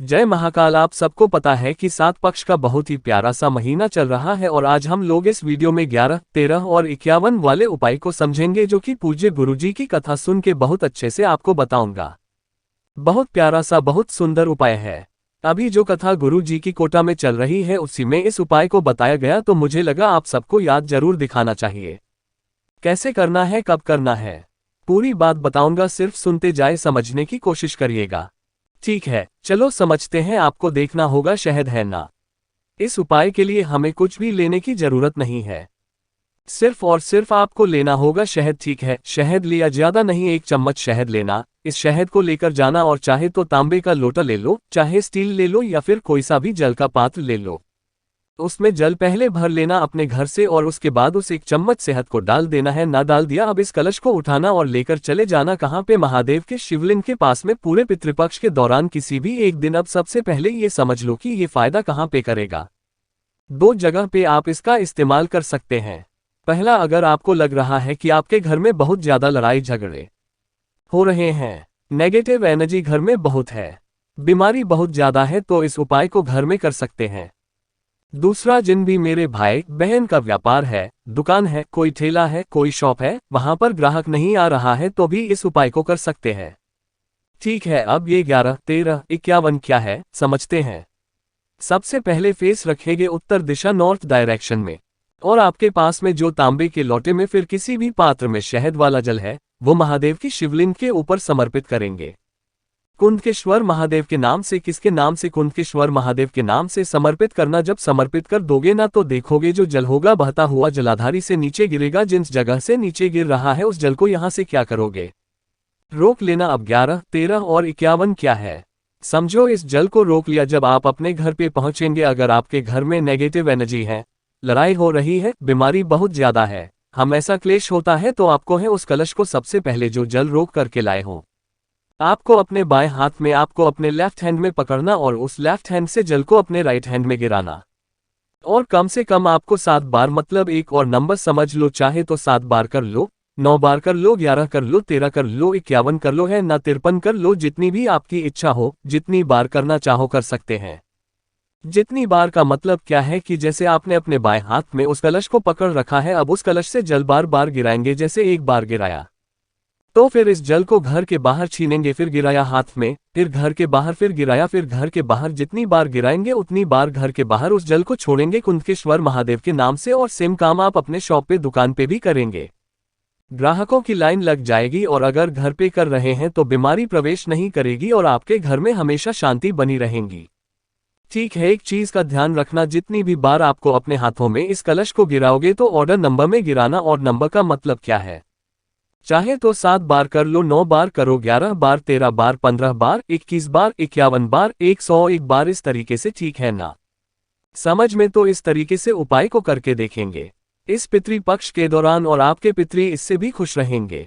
जय महाकाल। आप सबको पता है कि 7 पक्ष का बहुत ही प्यारा सा महीना चल रहा है और आज हम लोग इस वीडियो में 11, 13 और 51 वाले उपाय को समझेंगे जो कि पूज्य गुरुजी की कथा सुन के बहुत अच्छे से आपको बताऊंगा। बहुत प्यारा सा बहुत सुंदर उपाय है। अभी जो कथा गुरुजी की कोटा में चल रही है उसी में इस उपाय को बताया गया, तो मुझे लगा आप सबको याद जरूर दिखाना चाहिए। कैसे करना है, कब करना है, पूरी बात बताऊंगा, सिर्फ सुनते जाए, समझने की कोशिश करिएगा। ठीक है, चलो समझते हैं। आपको देखना होगा शहद है ना। इस उपाय के लिए हमें कुछ भी लेने की जरूरत नहीं है, सिर्फ और सिर्फ आपको लेना होगा शहद। ठीक है, शहद लिया ज्यादा नहीं, 1 चम्मच शहद लेना। इस शहद को लेकर जाना और चाहे तो तांबे का लोटा ले लो, चाहे स्टील ले लो या फिर कोई सा भी जल का पात्र ले लो। उसमें जल पहले भर लेना अपने घर से और उसके बाद उस 1 चम्मच शहद को डाल देना है ना। डाल दिया, अब इस कलश को उठाना और लेकर चले जाना कहाँ पे, महादेव के शिवलिंग के पास में। पूरे पितृपक्ष के दौरान किसी भी एक दिन। अब सबसे पहले ये समझ लो कि ये फायदा कहाँ पे करेगा। 2 जगह पे आप इसका इस्तेमाल कर सकते हैं। पहला, अगर आपको लग रहा है कि आपके घर में बहुत ज्यादा लड़ाई झगड़े हो रहे हैं, नेगेटिव एनर्जी घर में बहुत है, बीमारी बहुत ज्यादा है, तो इस उपाय को घर में कर सकते हैं। दूसरा, जिन भी मेरे भाई बहन का व्यापार है, दुकान है, कोई ठेला है, कोई शॉप है, वहां पर ग्राहक नहीं आ रहा है, तो भी इस उपाय को कर सकते हैं। ठीक है, अब ये 11, 13, 51 क्या है समझते हैं। सबसे पहले फेस रखेंगे उत्तर दिशा, नॉर्थ डायरेक्शन में, और आपके पास में जो तांबे के लोटे में फिर किसी भी पात्र में शहद वाला जल है, वो महादेव की शिवलिंग के ऊपर समर्पित करेंगे। कुंडकेश्वर महादेव के नाम से। किसके नाम से? कुंडकेश्वर महादेव के नाम से समर्पित करना। जब समर्पित कर दोगे ना, तो देखोगे जो जल होगा बहता हुआ जलाधारी से नीचे गिरेगा। जिस जगह से नीचे गिर रहा है उस जल को यहां से क्या करोगे, रोक लेना। अब 11, 13 और 51 क्या है समझो। इस जल को रोक लिया। जब आप अपने घर पे पहुंचेंगे, अगर आपके घर में नेगेटिव एनर्जी है, लड़ाई हो रही है, बीमारी बहुत ज्यादा है, हमेशा क्लेश होता है, तो आपको है उस कलश को सबसे पहले जो जल रोक करके लाए हो, आपको अपने बाएं हाथ में, आपको अपने लेफ्ट हैंड में पकड़ना और उस लेफ्ट हैंड से जल को अपने राइट हैंड में गिराना। और कम से कम आपको 7 बार, मतलब एक और नंबर समझ लो, चाहे तो 7 बार कर लो, 9 बार कर लो, 11 कर लो, 13 कर लो, 51 कर लो, है ना 53 कर लो। जितनी भी आपकी इच्छा हो, जितनी बार करना चाहो कर सकते हैं। जितनी बार का मतलब क्या है कि जैसे आपने अपने बाएं हाथ में उस कलश को पकड़ रखा है, अब उस कलश से जल बार बार गिराएंगे। जैसे 1 बार गिराया तो फिर इस जल को घर के बाहर छीनेंगे, फिर गिराया हाथ में, फिर घर के बाहर, फिर गिराया, फिर घर के बाहर। जितनी बार गिराएंगे उतनी बार घर के बाहर उस जल को छोड़ेंगे कुंडकेश्वर महादेव के नाम से। और सेम काम आप अपने शॉप पे, दुकान पे भी करेंगे। ग्राहकों की लाइन लग जाएगी और अगर घर पे कर रहे हैं तो बीमारी प्रवेश नहीं करेगी और आपके घर में हमेशा शांति बनी रहेगी। ठीक है, एक चीज का ध्यान रखना, जितनी भी बार आपको अपने हाथों में इस कलश को गिराओगे तो ऑर्डर नंबर में गिराना। और नंबर का मतलब क्या है, चाहे तो 7 बार कर लो, 9 बार करो, 11 बार, 13 बार, 15 बार, 21 बार, 51 बार, 101 बार, इस तरीके से। ठीक है ना समझ में? तो इस तरीके से उपाय को करके देखेंगे इस पितृपक्ष के दौरान और आपके पितृ इससे भी खुश रहेंगे।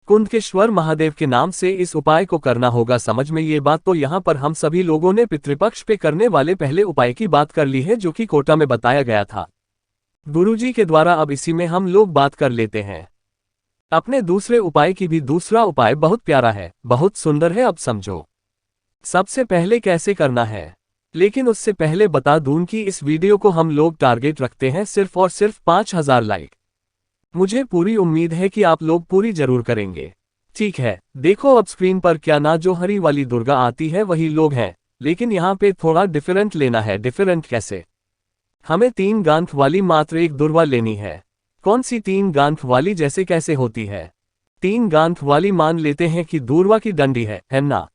कुंडकेश्वर महादेव के नाम से इस उपाय को करना होगा। समझ में ये बात? तो यहाँ पर हम सभी लोगों ने पितृपक्ष पे करने वाले पहले उपाय की बात कर ली है, जो कि कोटा में बताया गया था गुरुजी के द्वारा। अब इसी में हम लोग बात कर लेते हैं अपने दूसरे उपाय की भी। दूसरा उपाय बहुत प्यारा है, बहुत सुंदर है। अब समझो सबसे पहले कैसे करना है, लेकिन उससे पहले बता दूं कि इस वीडियो को हम लोग टारगेट रखते हैं सिर्फ और सिर्फ 5000 लाइक। मुझे पूरी उम्मीद है कि आप लोग पूरी जरूर करेंगे। ठीक है, देखो अब स्क्रीन पर क्या ना, जो हरी वाली दुर्गा आती है वही लोग हैं, लेकिन यहाँ पे थोड़ा डिफरेंट लेना है। डिफरेंट कैसे? हमें 3 गांठ वाली मात्र एक दुर्वा लेनी है। कौन सी 3 गांठ वाली? जैसे कैसे होती है 3 गांठ वाली? मान लेते हैं कि दूर्वा की डंडी है ना।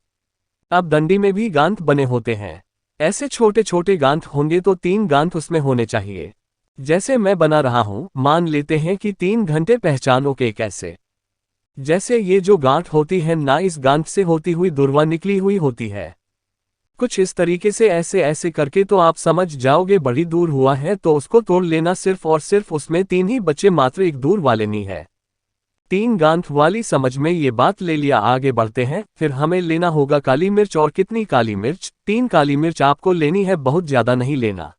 अब डंडी में भी गांठ बने होते हैं, ऐसे छोटे छोटे गांठ होंगे तो 3 गांठ उसमें होने चाहिए। जैसे मैं बना रहा हूं, मान लेते हैं कि 3 घंटे पहचानो के कैसे। जैसे ये जो गांठ होती है ना, इस गांठ से होती हुई दुर्वा निकली हुई होती है, कुछ इस तरीके से, ऐसे ऐसे करके, तो आप समझ जाओगे बड़ी दूर हुआ है तो उसको तोड़ लेना सिर्फ और सिर्फ। उसमें 3 ही बच्चे, मात्र एक दूर वाले नहीं है, 3 गांठ वाली। समझ में ये बात? ले लिया। आगे बढ़ते हैं। फिर हमें लेना होगा काली मिर्च। और कितनी काली मिर्च? 3 काली मिर्च आपको लेनी है, बहुत ज्यादा नहीं लेना।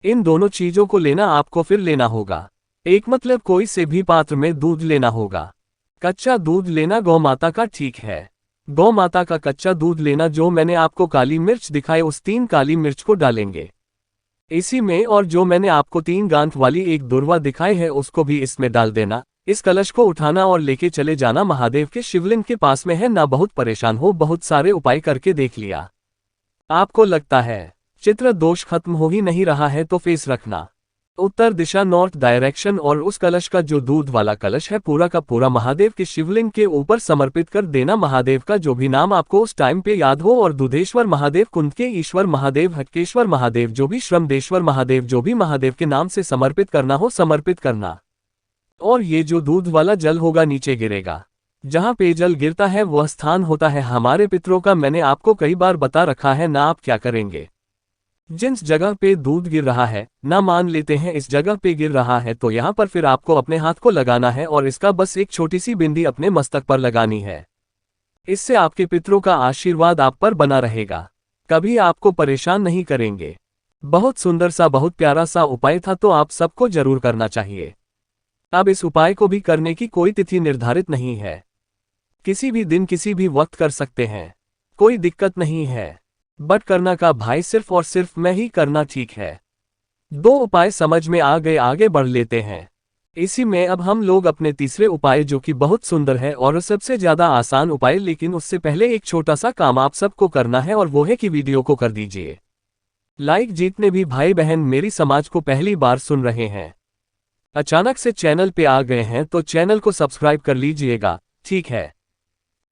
इन दोनों चीजों को लेना आपको। फिर लेना होगा एक, मतलब कोई से भी पात्र में दूध लेना होगा। कच्चा दूध लेना, गौ माता का। ठीक है, गौ माता का कच्चा दूध लेना, जो मैंने आपको काली मिर्च दिखाए उस 3 काली मिर्च को डालेंगे इसी में, और जो मैंने आपको 3 गांठ वाली एक दुर्वा दिखाई है उसको भी इसमें डाल देना। इस कलश को उठाना और लेके चले जाना महादेव के शिवलिंग के पास में है ना। बहुत परेशान हो, बहुत सारे उपाय करके देख लिया, आपको लगता है चित्र दोष खत्म हो ही नहीं रहा है तो फेस रखना उत्तर दिशा नॉर्थ डायरेक्शन, और उस कलश का जो दूध वाला कलश है पूरा का पूरा महादेव के शिवलिंग के ऊपर समर्पित कर देना। महादेव का जो भी नाम आपको उस टाइम पे याद हो, और दुधेश्वर महादेव, कुंद के ईश्वर महादेव, हटकेश्वर महादेव, जो भी श्रमदेश्वर महादेव, जो भी महादेव के नाम से समर्पित करना हो समर्पित करना। और ये जो दूध वाला जल होगा नीचे गिरेगा, जहाँ पे जल गिरता है वह स्थान होता है हमारे पितरों का। मैंने आपको कई बार बता रखा है ना। आप क्या करेंगे, जिस जगह पे दूध गिर रहा है ना, मान लेते हैं इस जगह पे गिर रहा है, तो यहाँ पर फिर आपको अपने हाथ को लगाना है और इसका बस एक छोटी सी बिंदी अपने मस्तक पर लगानी है। इससे आपके पितरों का आशीर्वाद आप पर बना रहेगा, कभी आपको परेशान नहीं करेंगे। बहुत सुंदर सा, बहुत प्यारा सा उपाय था, तो आप सबको जरूर करना चाहिए। अब इस उपाय को भी करने की कोई तिथि निर्धारित नहीं है, किसी भी दिन किसी भी वक्त कर सकते हैं, कोई दिक्कत नहीं है। बट करना का भाई सिर्फ और सिर्फ मैं ही करना, ठीक है। 2 उपाय समझ में आ गए, आगे बढ़ लेते हैं। इसी में अब हम लोग अपने तीसरे उपाय, जो कि बहुत सुंदर है और सबसे ज्यादा आसान उपाय, लेकिन उससे पहले एक छोटा सा काम आप सबको करना है, और वो है कि वीडियो को कर दीजिए लाइक। जितने भी भाई बहन मेरी समाज को पहली बार सुन रहे हैं, अचानक से चैनल पे आ गए हैं, तो चैनल को सब्सक्राइब कर लीजिएगा, ठीक है।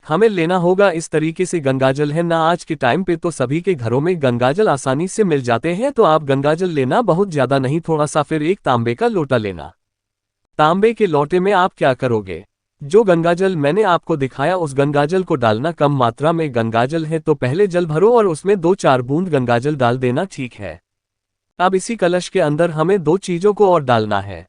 हमें लेना होगा इस तरीके से गंगाजल है ना। आज के टाइम पे तो सभी के घरों में गंगाजल आसानी से मिल जाते हैं, तो आप गंगाजल लेना बहुत ज्यादा नहीं, थोड़ा सा, फिर एक तांबे का लोटा लेना। तांबे के लोटे में आप क्या करोगे, जो गंगाजल मैंने आपको दिखाया उस गंगाजल को डालना। कम मात्रा में गंगाजल है तो पहले जल भरो और उसमें 2-4 बूंद गंगाजल डाल देना, ठीक है। अब इसी कलश के अंदर हमें 2 चीजों को और डालना है।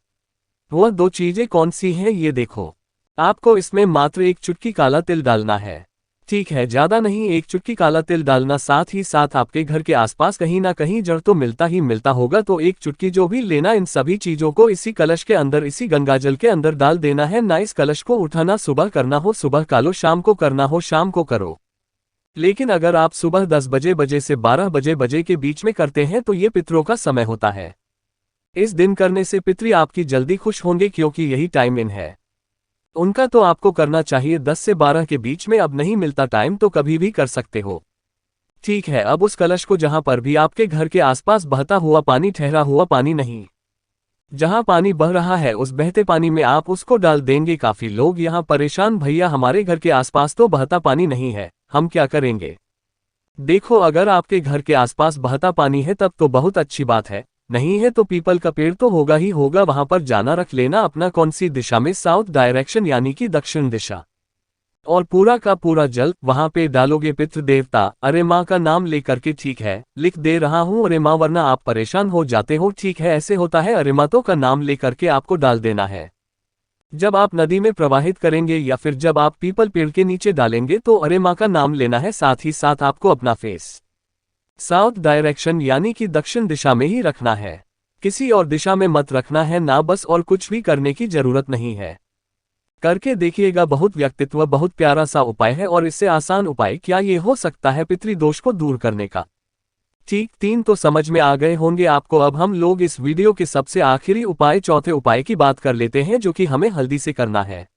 वह 2 चीजें कौन सी हैं ये देखो। आपको इसमें मात्र 1 चुटकी काला तिल डालना है, ठीक है, ज्यादा नहीं, 1 चुटकी काला तिल डालना। साथ ही साथ आपके घर के आसपास कहीं ना कहीं जड़ तो मिलता ही मिलता होगा, तो 1 चुटकी जो भी लेना। इन सभी चीजों को इसी कलश के अंदर, इसी गंगाजल के अंदर डाल देना है ना। इस कलश को उठाना सुबह करना हो सुबह का लो, शाम को करना हो शाम को करो। लेकिन अगर आप सुबह 10 बजे से 12 बजे के बीच में करते हैं तो ये पितरों का समय होता है। इस दिन करने से पितरी आपकी जल्दी खुश होंगे, क्योंकि यही टाइम इन है उनका। तो आपको करना चाहिए 10 से 12 के बीच में। अब नहीं मिलता टाइम तो कभी भी कर सकते हो, ठीक है। अब उस कलश को जहां पर भी आपके घर के आसपास बहता हुआ पानी, ठहरा हुआ पानी नहीं, जहां पानी बह रहा है उस बहते पानी में आप उसको डाल देंगे। काफी लोग यहां परेशान, भैया हमारे घर के आसपास तो बहता पानी नहीं है, हम क्या करेंगे। देखो, अगर आपके घर के आसपास बहता पानी है तब तो बहुत अच्छी बात है, नहीं है तो पीपल का पेड़ तो होगा ही होगा, वहां पर जाना रख लेना अपना। कौन सी दिशा में, साउथ डायरेक्शन यानी कि दक्षिण दिशा, और पूरा का पूरा जल वहां पे डालोगे। पितृ देवता अरे माँ का नाम लेकर के, ठीक है, लिख दे रहा हूं अरे माँ, वरना आप परेशान हो जाते हो, ठीक है। ऐसे होता है, अरे माँ तो का नाम लेकर के आपको डाल देना है। जब आप नदी में प्रवाहित करेंगे या फिर जब आप पीपल पेड़ के नीचे डालेंगे तो अरे माँ का नाम लेना है। साथ ही साथ आपको अपना फेस साउथ डायरेक्शन यानी कि दक्षिण दिशा में ही रखना है, किसी और दिशा में मत रखना है ना, बस। और कुछ भी करने की जरूरत नहीं है, करके देखिएगा। बहुत व्यक्तित्व, बहुत प्यारा सा उपाय है, और इससे आसान उपाय क्या ये हो सकता है पितृदोष को दूर करने का। ठीक, 3 तो समझ में आ गए होंगे आपको। अब हम लोग इस वीडियो के सबसे आखिरी उपाय, चौथे उपाय की बात कर लेते हैं, जो कि हमें हल्दी से करना है।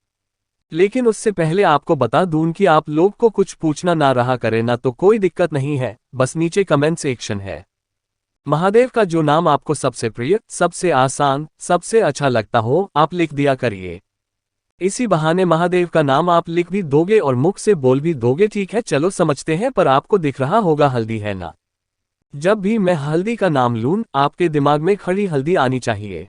लेकिन उससे पहले आपको बता दूं कि आप लोग को कुछ पूछना ना रहा करे ना, तो कोई दिक्कत नहीं है, बस नीचे कमेंट सेक्शन है। महादेव का जो नाम आपको सबसे प्रिय, सबसे आसान, सबसे अच्छा लगता हो, आप लिख दिया करिए। इसी बहाने महादेव का नाम आप लिख भी दोगे और मुख से बोल भी दोगे, ठीक है। चलो समझते हैं, पर आपको दिख रहा होगा हल्दी है ना। जब भी मैं हल्दी का नाम लूं, आपके दिमाग में खड़ी हल्दी आनी चाहिए।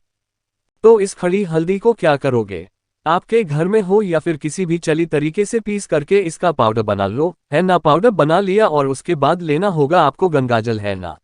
तो इस खड़ी हल्दी को क्या करोगे, आपके घर में हो या फिर किसी भी चली तरीके से पीस करके इसका पाउडर बना लो, है ना। पाउडर बना लिया और उसके बाद लेना होगा आपको गंगाजल, है ना।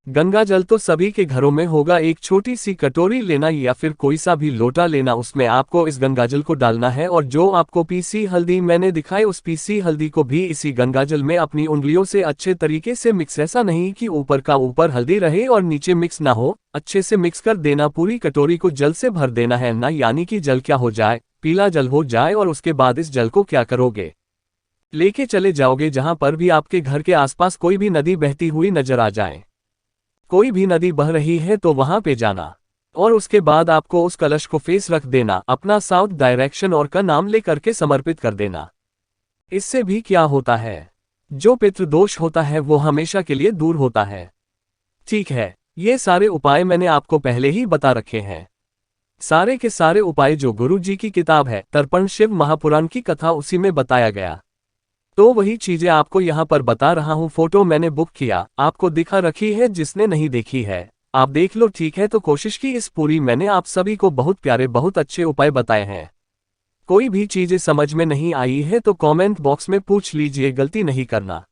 गंगाजल तो सभी के घरों में होगा। एक छोटी सी कटोरी लेना या फिर कोई सा भी लोटा लेना, उसमें आपको इस गंगाजल को डालना है। और जो आपको पीसी हल्दी मैंने दिखाई, उस पीसी हल्दी को भी इसी गंगाजल में अपनी उंगलियों से अच्छे तरीके से मिक्स, ऐसा नहीं कि ऊपर का ऊपर हल्दी रहे और नीचे मिक्स ना हो, अच्छे से मिक्स कर देना। पूरी कटोरी को जल से भर देना है ना, यानी कि जल क्या हो जाए, पीला जल हो जाए। और उसके बाद इस जल को क्या करोगे, लेके चले जाओगे जहां पर भी आपके घर के आसपास कोई भी नदी बहती हुई नजर आ जाए। कोई भी नदी बह रही है तो वहां पे जाना, और उसके बाद आपको उस कलश को फेस रख देना, अपना साउथ डायरेक्शन और का नाम लेकर के समर्पित कर देना। इससे भी क्या होता है, जो पितृदोष होता है वो हमेशा के लिए दूर होता है। ठीक है, ये सारे उपाय मैंने आपको पहले ही बता रखे हैं। सारे के सारे उपाय जो गुरु जी की किताब है तर्पण शिव महापुराण की कथा, उसी में बताया गया। तो वही चीजें आपको यहाँ पर बता रहा हूँ। फोटो मैंने बुक किया, आपको दिखा रखी है, जिसने नहीं देखी है आप देख लो, ठीक है। तो कोशिश की इस पूरी मैंने आप सभी को बहुत प्यारे बहुत अच्छे उपाय बताए हैं। कोई भी चीजें समझ में नहीं आई है तो कमेंट बॉक्स में पूछ लीजिए, गलती नहीं करना।